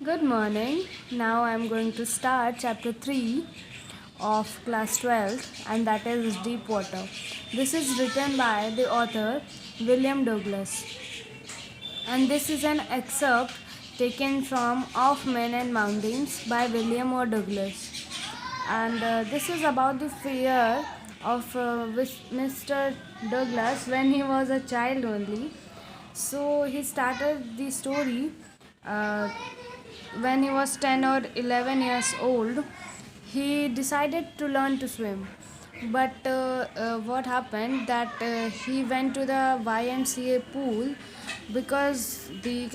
Good morning. Now I'm going to start chapter 3 of class 12, and that is Deep Water. This is written by the author William Douglas, and this is an excerpt taken from Of Men and Mountains by William O. Douglas. And this is about the fear of Mr. Douglas when he was a child only. So he started the story uh, when he was 10 or 11 years old. He decided to learn to swim, but what happened that he went to the YMCA pool because the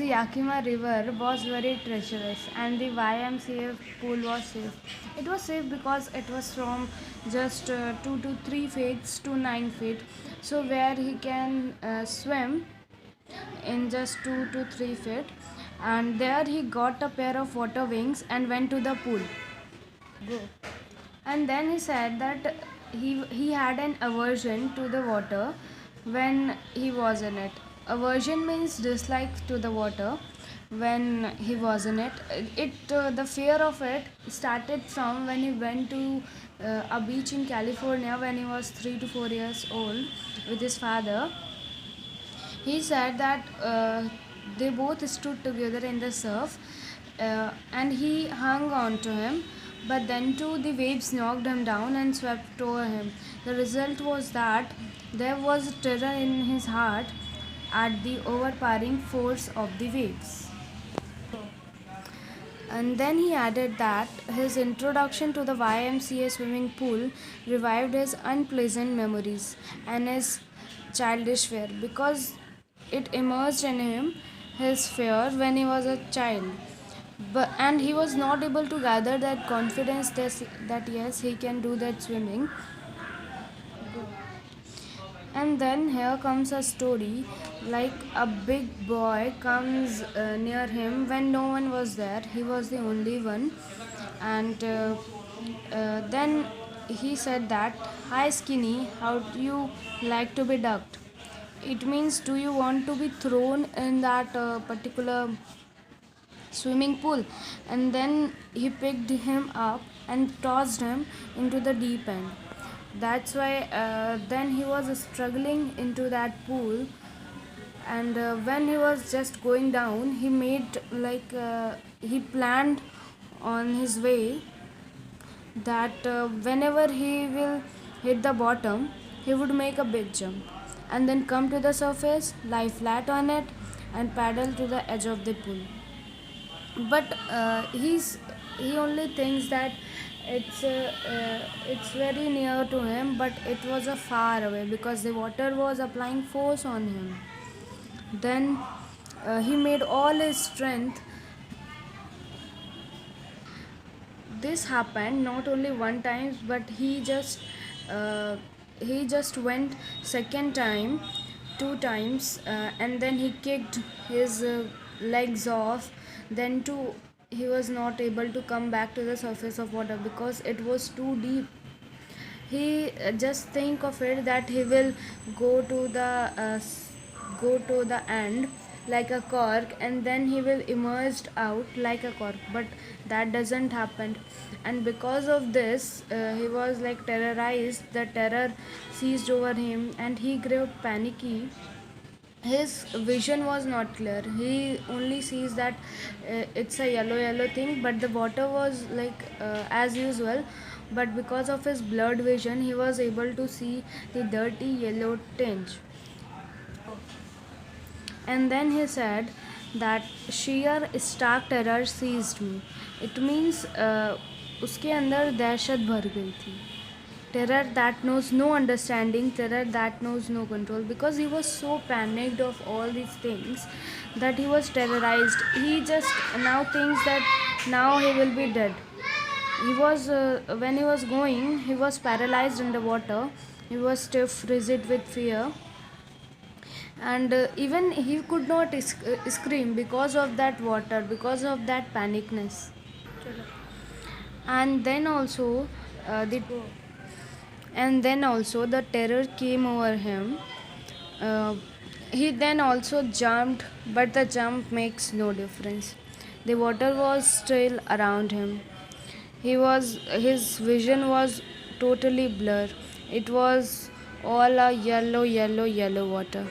Yakima River was very treacherous and the YMCA pool was safe. It was safe because it was from just 2 to 3 feet to 9 feet, so where he can swim in just 2 to 3 feet. And there he got a pair of water wings and went to the pool. Go. And then he said that he had an aversion to the water when he was in it. Aversion means dislike to the water. When he was in it, the fear of it started from when he went to a beach in California when he was 3 to 4 years old with his father. He said that they both stood together in the surf, and he hung on to him, but then too the waves knocked him down and swept over him. The result was that there was terror in his heart at the overpowering force of the waves. And then he added that his introduction to the YMCA swimming pool revived his unpleasant memories and his childish fear because it emerged in him his fear when he was a child. And he was not able to gather that confidence that yes, he can do that swimming. And then here comes a story like a big boy comes near him when no one was there. He was the only one. And then he said that, "Hi, skinny, how do you like to be ducked?" It means, do you want to be thrown in that particular swimming pool? And then he picked him up and tossed him into the deep end. That's why then he was struggling into that pool. And when he was just going down, he made he planned on his way that whenever he will hit the bottom, he would make a big jump and then come to the surface, lie flat on it, and paddle to the edge of the pool. But he only thinks that it's very near to him, but it was a far away because the water was applying force on him. Then he made all his strength. This happened not only one time, but he just went second time, two times, and then he kicked his legs off. Then too, he was not able to come back to the surface of water because it was too deep. He just think of it that he will go to the end like a cork, and then he will emerge out like a cork, but that doesn't happen. And because of this, he was like terrorized. The terror seized over him and he grew panicky. His vision was not clear. He only sees that it's a yellow thing, but the water was like as usual. But because of his blurred vision, he was able to see the dirty yellow tinge. And then he said that sheer stark terror seized me. It means उसके अंदर दहशत भर गई थी. Terror that knows no understanding, terror that knows no control, because he was so panicked of all these things that he was terrorized. He just now thinks that now he will be dead. He was when he was going, he was paralyzed in the water. He was stiff, rigid with fear, and even he could not scream because of that water, because of that panicness. And then also the and then also the terror came over him. uh, He then also jumped, but the jump makes no difference. The water was still around him. His vision was totally blurred. It was all a yellow, yellow, yellow water.